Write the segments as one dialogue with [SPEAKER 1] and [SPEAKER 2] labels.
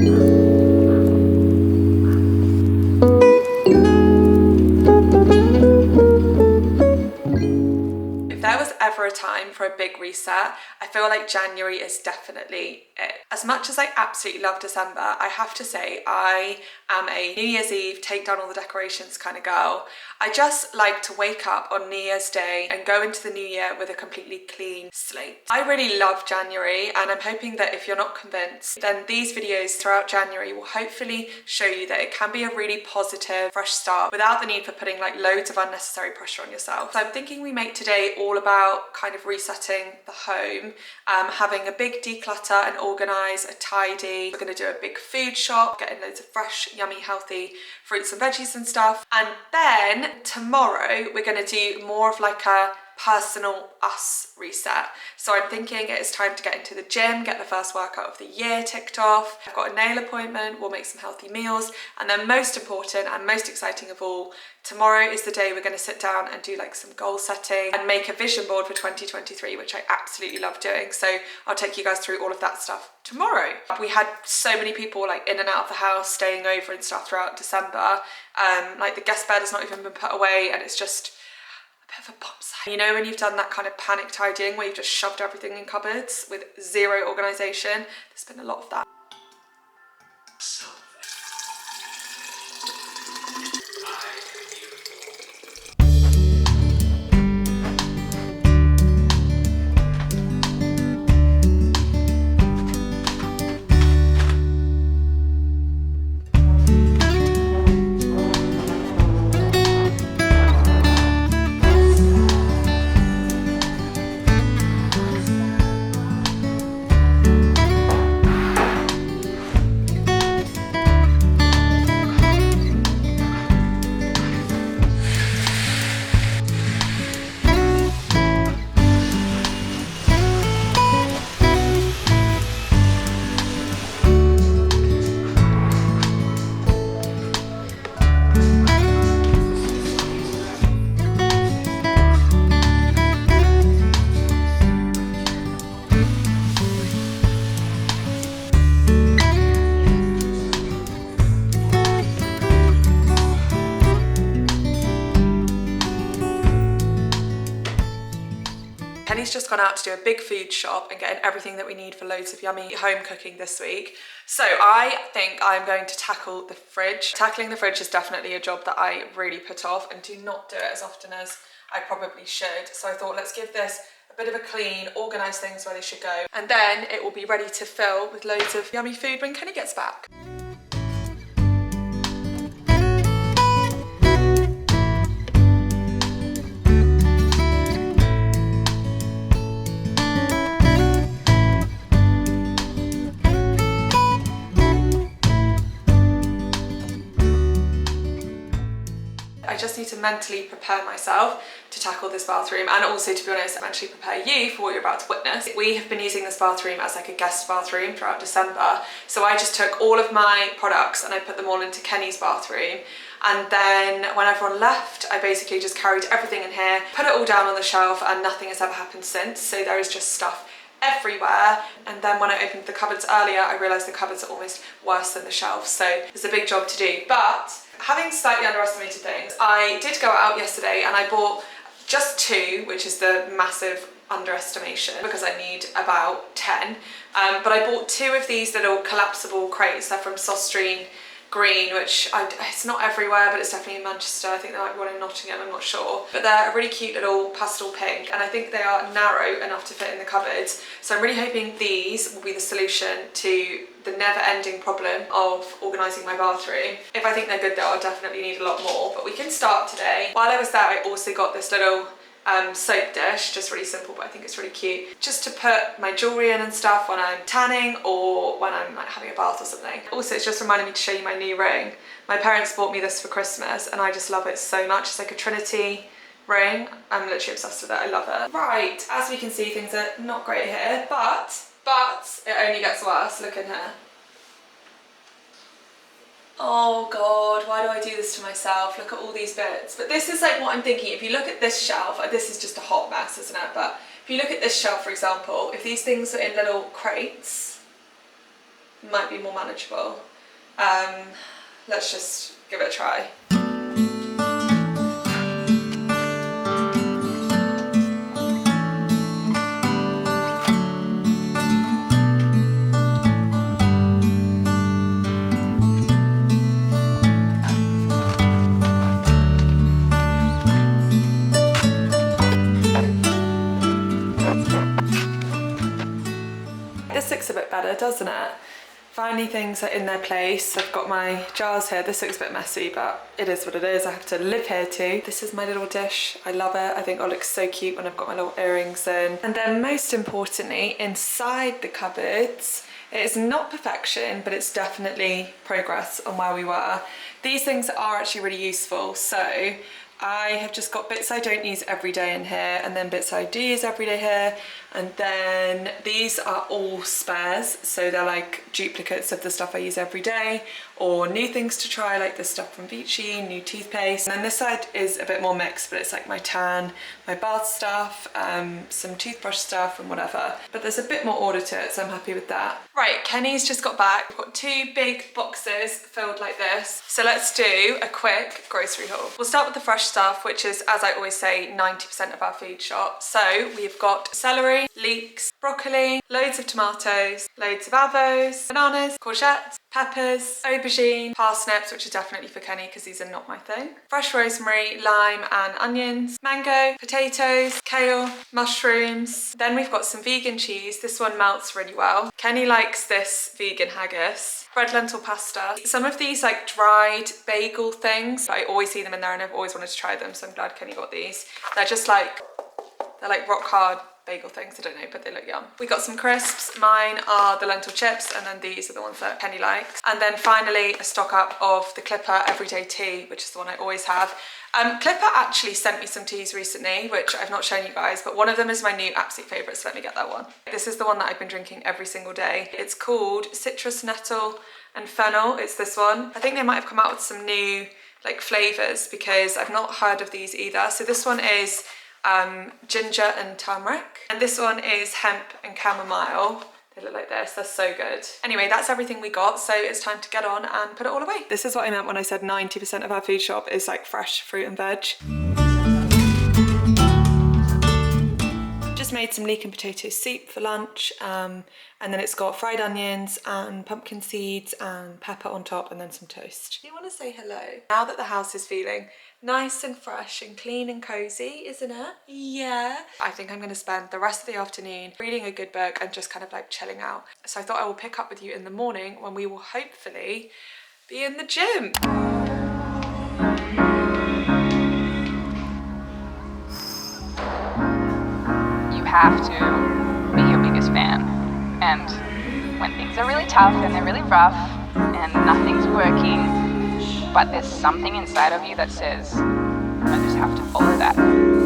[SPEAKER 1] If there was ever a time for a big reset, I feel like January is definitely it. As much as I absolutely love December, I have to say I am a New Year's Eve, take down all the decorations kind of girl. I just like to wake up on New Year's Day and go into the new year with a completely clean slate. I really love January, and I'm hoping that if you're not convinced, then these videos throughout January will hopefully show you that it can be a really positive, fresh start without the need for putting like loads of unnecessary pressure on yourself. So I'm thinking we make today all about kind of resetting the home, having a big declutter and organise, a tidy. We're going to do a big food shop, getting loads of fresh, yummy, healthy fruits and veggies and stuff. And then tomorrow we're going to do more of like a personal us reset. So I'm thinking it is time to get into the gym, get the first workout of the year ticked off. I've got a nail appointment, we'll make some healthy meals, and then most important and most exciting of all, tomorrow is the day we're going to sit down and do like some goal setting and make a vision board for 2023, which I absolutely love doing. So I'll take you guys through all of that stuff tomorrow. We had so many people like in and out of the house, staying over and stuff throughout December. Like the guest bed has not even been put away, and it's just a bit of a bomb site. You know when you've done that kind of panic tidying where you've just shoved everything in cupboards with zero organisation? There's been a lot of that. Penny's just gone out to do a big food shop and getting everything that we need for loads of yummy home cooking this week. So I think I'm going to tackle the fridge. Tackling the fridge is definitely a job that I really put off and do not do it as often as I probably should. So I thought, let's give this a bit of a clean, organise things where they should go, and then it will be ready to fill with loads of yummy food when Kenny gets back. I just need to mentally prepare myself to tackle this bathroom, and also, to be honest, mentally prepare you for what you're about to witness. We have been using this bathroom as like a guest bathroom throughout December, so I just took all of my products and I put them all into Kenny's bathroom, and then when everyone left, I basically just carried everything in here, put it all down on the shelf, and nothing has ever happened since. So there is just stuff everywhere. And then when I opened the cupboards earlier, I realised the cupboards are almost worse than the shelves, so there's a big job to do. But having slightly underestimated things, I did go out yesterday and I bought just 2, which is the massive underestimation because I need about 10. But I bought 2 of these little collapsible crates. They're from Sostrine Green, which it's not everywhere, but it's definitely in Manchester. I think there might be one in Nottingham, I'm not sure. But they're a really cute little pastel pink, and I think they are narrow enough to fit in the cupboards. So I'm really hoping these will be the solution to the never-ending problem of organising my bathroom. If I think they're good though, I'll definitely need a lot more, but we can start today. While I was there, I also got this little soap dish, just really simple, but I think it's really cute, just to put my jewellery in and stuff when I'm tanning or when I'm like having a bath or something. Also, it's just reminded me to show you my new ring. My parents bought me this for Christmas and I just love it so much. It's like a Trinity ring. I'm literally obsessed with it, I love it. Right, as we can see, things are not great here, but it only gets worse. Look in here. Oh God, why do I do this to myself? Look at all these bits. But this is like what I'm thinking. If you look at this shelf, this is just a hot mess, isn't it? But if you look at this shelf, for example, if these things were in little crates, might be more manageable. Let's just give it a try. This looks a bit better, doesn't it? Finally things are in their place. I've got my jars here. This looks a bit messy, but it is what it is. I have to live here too. This is my little dish. I love it. I think it looks so cute when I've got my little earrings in. And then most importantly, inside the cupboards, it is not perfection, but it's definitely progress on where we were. These things are actually really useful. So I have just got bits I don't use every day in here, and then bits I do use every day here. And then these are all spares, so they're like duplicates of the stuff I use every day, or new things to try, like this stuff from hiiiii, new toothpaste. And then this side is a bit more mixed, but it's like my tan, my bath stuff, some toothbrush stuff and whatever. But there's a bit more order to it, so I'm happy with that. Right, Kenny's just got back. We've got 2 big boxes filled like this. So let's do a quick grocery haul. We'll start with the fresh stuff, which is, as I always say, 90% of our food shop. So we've got celery, leeks, broccoli, loads of tomatoes, loads of avos, bananas, courgettes, peppers, aubergine, parsnips, which are definitely for Kenny because these are not my thing, fresh rosemary, lime and onions, mango, potatoes, kale, mushrooms. Then we've got some vegan cheese. This one melts really well. Kenny likes this vegan haggis. Red lentil pasta. Some of these like dried bagel things, I always see them in there and I've always wanted to try them, so I'm glad Kenny got these. They're like rock hard bagel things, I don't know, but they look yum. We got some crisps. Mine are the lentil chips, and then these are the ones that Kenny likes. And then finally a stock up of the Clipper everyday tea, which is the one I always have. Clipper actually sent me some teas recently, which I've not shown you guys, but one of them is my new absolute favourite, so let me get that one. This is the one that I've been drinking every single day. It's called Citrus Nettle and Fennel. It's this one. I think they might have come out with some new like flavours because I've not heard of these either. So this one is ginger and turmeric, and this one is hemp and chamomile. They look like this, they're so good. Anyway, that's everything we got, so it's time to get on and put it all away. This is what I meant when I said 90% of our food shop is like fresh fruit and veg. Just made some leek and potato soup for lunch, and then it's got fried onions and pumpkin seeds and pepper on top, and then some toast. Do you want to say hello? Now that the house is feeling nice and fresh and clean and cozy, isn't it? Yeah. I think I'm going to spend the rest of the afternoon reading a good book and just kind of like chilling out. So I thought I will pick up with you in the morning when we will hopefully be in the gym.
[SPEAKER 2] You have to be your biggest fan. And when things are really tough and they're really rough and nothing's working, but there's something inside of you that says, I just have to follow that.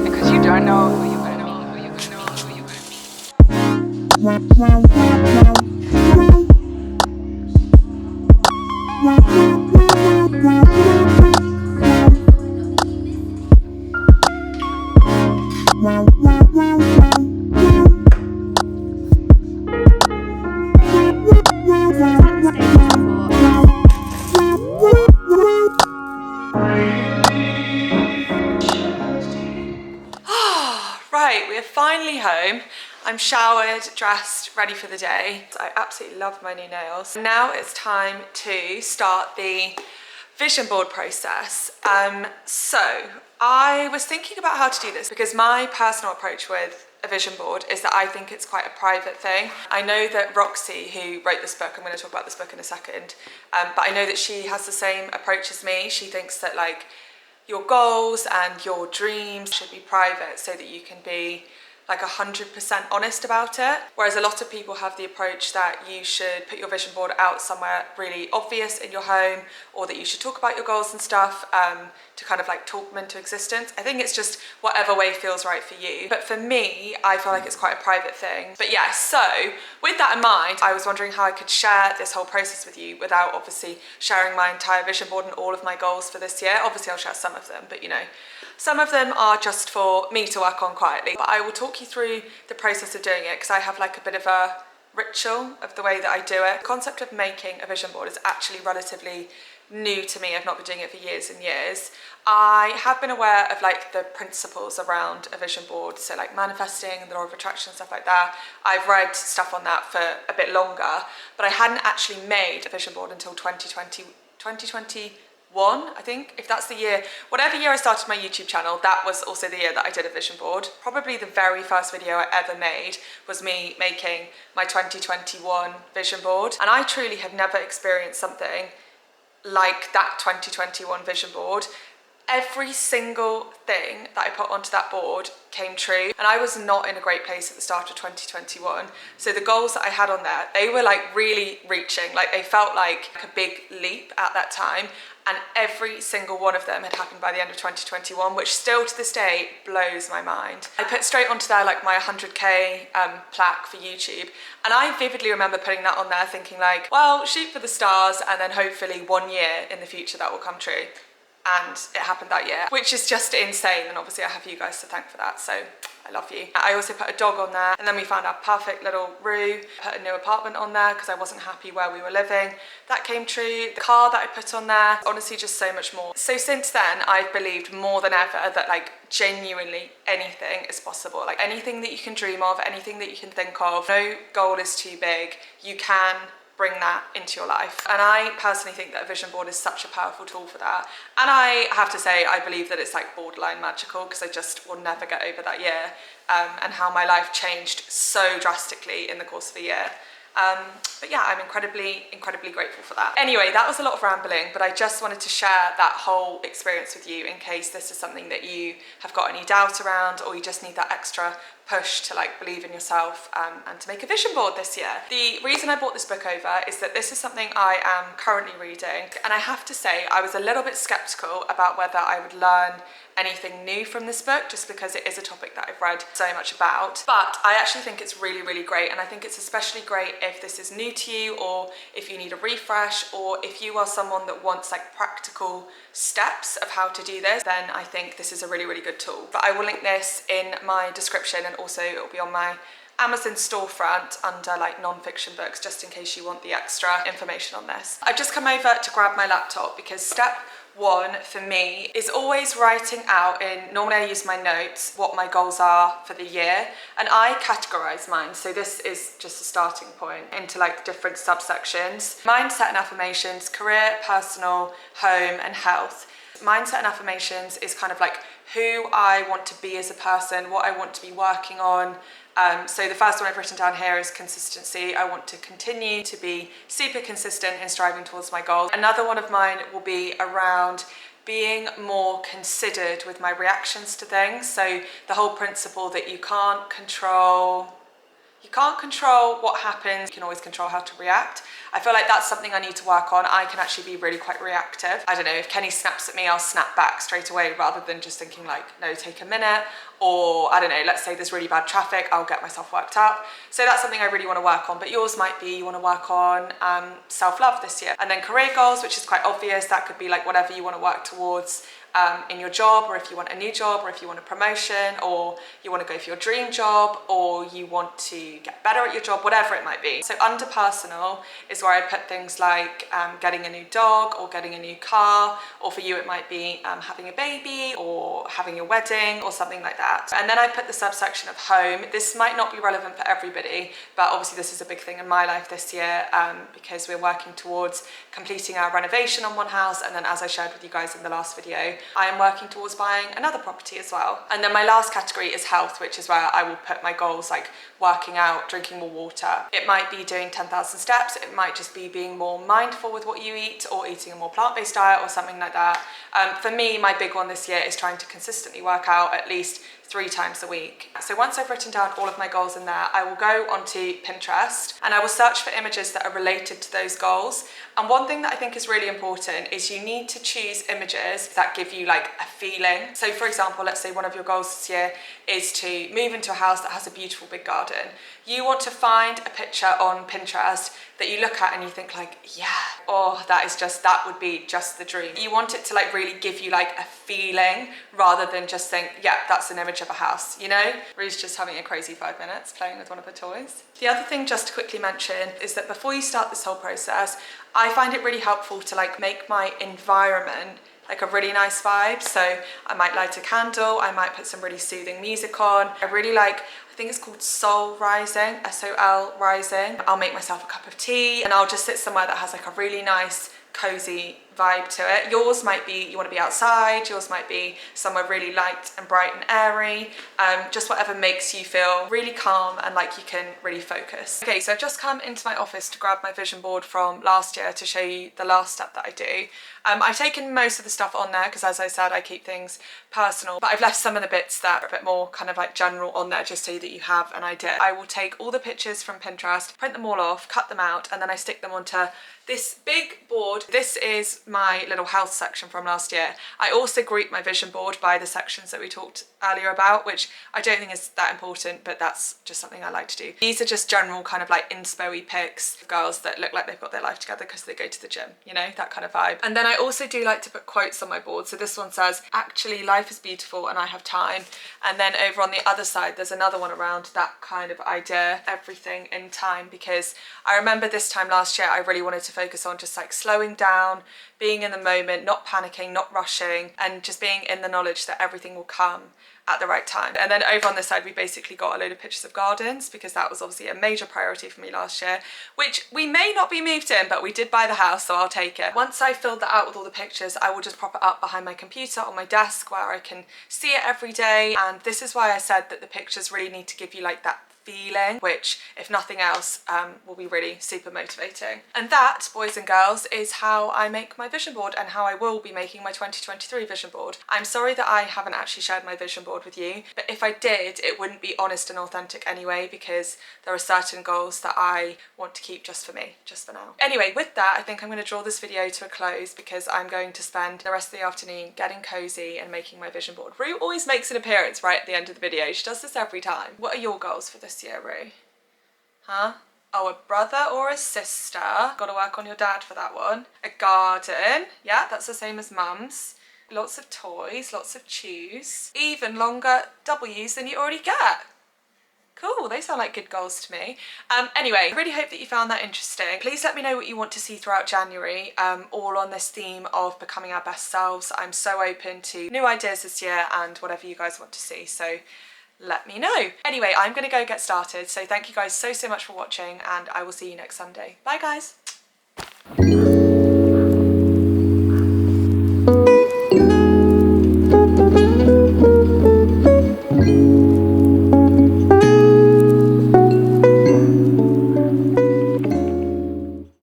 [SPEAKER 2] Because you don't know who you're going to meet, who you're going to meet, who you're
[SPEAKER 1] Right, we are finally home. I'm showered, dressed, ready for the day. I absolutely love my new nails. Now it's time to start the vision board process. So I was thinking about how to do this because my personal approach with a vision board is that I think it's quite a private thing. I know that Roxy, who wrote this book, I'm going to talk about this book in a second, but I know that she has the same approach as me. She thinks that like your goals and your dreams should be private so that you can be like 100% honest about it. Whereas a lot of people have the approach that you should put your vision board out somewhere really obvious in your home, or that you should talk about your goals and stuff to kind of like talk them into existence. I think it's just whatever way feels right for you. But for me, I feel like it's quite a private thing. But yeah, so with that in mind, I was wondering how I could share this whole process with you without obviously sharing my entire vision board and all of my goals for this year. Obviously I'll share some of them, but you know, some of them are just for me to work on quietly. But I will talk you through the process of doing it because I have like a bit of a ritual of the way that I do it. The concept of making a vision board is actually relatively new to me. I've not been doing it for years and years. I have been aware of like the principles around a vision board, so like manifesting and the law of attraction, stuff like that. I've read stuff on that for a bit longer, but I hadn't actually made a vision board until 2021, I think, if that's the year, whatever year I started my YouTube channel, that was also the year that I did a vision board. Probably the very first video I ever made was me making my 2021 vision board, and I truly have never experienced something like that 2021 vision board. Every single thing that I put onto that board came true, and I was not in a great place at the start of 2021. So the goals that I had on there, they were like really reaching, like they felt like a big leap at that time, and every single one of them had happened by the end of 2021, which still to this day blows my mind. I put straight onto there like my 100k plaque for YouTube, and I vividly remember putting that on there thinking like, well, shoot for the stars, and then hopefully 1 year in the future that will come true. And it happened that year, which is just insane, and obviously I have you guys to thank for that, so I love you. I also put a dog on there, and then we found our perfect little Roo, put a new apartment on there because I wasn't happy where we were living. That came true. The car that I put on there, honestly just so much more. So since then I've believed more than ever that like genuinely anything is possible. Like anything that you can dream of, anything that you can think of, no goal is too big. You can bring that into your life. And I personally think that a vision board is such a powerful tool for that. And I have to say, I believe that it's like borderline magical, because I just will never get over that year and how my life changed so drastically in the course of a year. But yeah, I'm incredibly grateful for that. Anyway, that was a lot of rambling, but I just wanted to share that whole experience with you in case this is something that you have got any doubt around, or you just need that extra push to like believe in yourself and to make a vision board this year. The reason I brought this book over is that this is something I am currently reading, and I have to say I was a little bit skeptical about whether I would learn anything new from this book, just because it is a topic that I've read so much about. But I actually think it's really great, and I think it's especially great if this is new to you, or if you need a refresh, or if you are someone that wants like practical steps of how to do this, then I think this is a really good tool. But I will link this in my description, and also it will be on my Amazon storefront under like non-fiction books, just in case you want the extra information on this. I've just come over to grab my laptop because step one for me is always writing out normally I use my notes, what my goals are for the year, and I categorize mine. So this is just a starting point into like different subsections: mindset and affirmations, career, personal, home, and health. Mindset and affirmations is kind of like who I want to be as a person, what I want to be working on. So the first one I've written down here is consistency. I want to continue to be super consistent in striving towards my goals. Another one of mine will be around being more considered with my reactions to things. So the whole principle that you can't control what happens, you can always control how to react. I feel like that's something I need to work on. I can actually be really quite reactive. I don't know, if Kenny snaps at me, I'll snap back straight away rather than just thinking like, no, take a minute. Or I don't know, let's say there's really bad traffic, I'll get myself worked up. So that's something I really want to work on. But yours might be you want to work on self-love this year. And then career goals, which is quite obvious. That could be like whatever you want to work towards in your job, or if you want a new job, or if you want a promotion, or you want to go for your dream job, or you want to get better at your job, whatever it might be. So under personal is where I put things like getting a new dog, or getting a new car, or for you it might be having a baby, or having your wedding, or something like that. And then I put the subsection of home. This might not be relevant for everybody, but obviously this is a big thing in my life this year because we're working towards completing our renovation on one house, and then as I shared with you guys in the last video, I am working towards buying another property as well. And then my last category is health, which is where I will put my goals like working out, drinking more water. It might be doing 10,000 steps, it might just be being more mindful with what you eat, or eating a more plant-based diet, or something like that. For me, my big one this year is trying to consistently work out at least 3 times a week. So once I've written down all of my goals in there, I will go onto Pinterest and I will search for images that are related to those goals. And one thing that I think is really important is you need to choose images that give give you like a feeling. So for example, let's say one of your goals this year is to move into a house that has a beautiful big garden. You want to find a picture on Pinterest that you look at and you think like, yeah, oh, that would be just the dream. You want it to like really give you like a feeling rather than just think, yeah, that's an image of a house, you know? Rue's just having a crazy 5 minutes playing with one of her toys. The other thing just to quickly mention is that before you start this whole process, I find it really helpful to like make my environment like a really nice vibe. So I might light a candle, I might put some really soothing music on. I really like, I think it's called soul rising, S-O-L rising. I'll make myself a cup of tea and I'll just sit somewhere that has like a really nice cozy vibe to it. Yours might be, you want to be outside, yours might be somewhere really light and bright and airy, just whatever makes you feel really calm and like you can really focus. Okay, so I've just come into my office to grab my vision board from last year to show you the last step that I do. I've taken most of the stuff on there because, as I said, I keep things personal, but I've left some of the bits that are a bit more kind of like general on there just so that you have an idea. I will take all the pictures from Pinterest, print them all off, cut them out, and then I stick them onto this big board. This is my little health section from last year. I also group my vision board by the sections that we talked earlier about, which I don't think is that important, but that's just something I like to do. These are just general kind of like inspo-y pics of girls that look like they've got their life together because they go to the gym, you know, that kind of vibe. And then I also do like to put quotes on my board. So this one says, actually life is beautiful and I have time. And then over on the other side, there's another one around that kind of idea, everything in time, because I remember this time last year, I really wanted to focus on just like slowing down, being in the moment, not panicking, not rushing, and just being in the knowledge that everything will come at the right time. And then over on this side, we basically got a load of pictures of gardens because that was obviously a major priority for me last year, which we may not be moved in, but we did buy the house, so I'll take it. Once I filled that out with all the pictures, I will just prop it up behind my computer on my desk where I can see it every day. And this is why I said that the pictures really need to give you like that feeling, which if nothing else will be really super motivating. And that, boys and girls, is how I make my vision board and how I will be making my 2023 vision board. I'm sorry that I haven't actually shared my vision board with you, but if I did, it wouldn't be honest and authentic anyway, because there are certain goals that I want to keep just for me, just for now. Anyway, with that, I think I'm going to draw this video to a close because I'm going to spend the rest of the afternoon getting cozy and making my vision board. Rue always makes an appearance right at the end of the video. She does this every time. What are your goals for this year, Rue? Huh? Oh, a brother or a sister. Gotta work on your dad for that one. A garden. Yeah, that's the same as mum's. Lots of toys, lots of chews. Even longer W's than you already get. Cool, they sound like good goals to me. Anyway, I really hope that you found that interesting. Please let me know what you want to see throughout January, all on this theme of becoming our best selves. I'm so open to new ideas this year and whatever you guys want to see, so let me know. Anyway, I'm gonna go get started, so thank you guys so much for watching and I will see you next Sunday. Bye guys.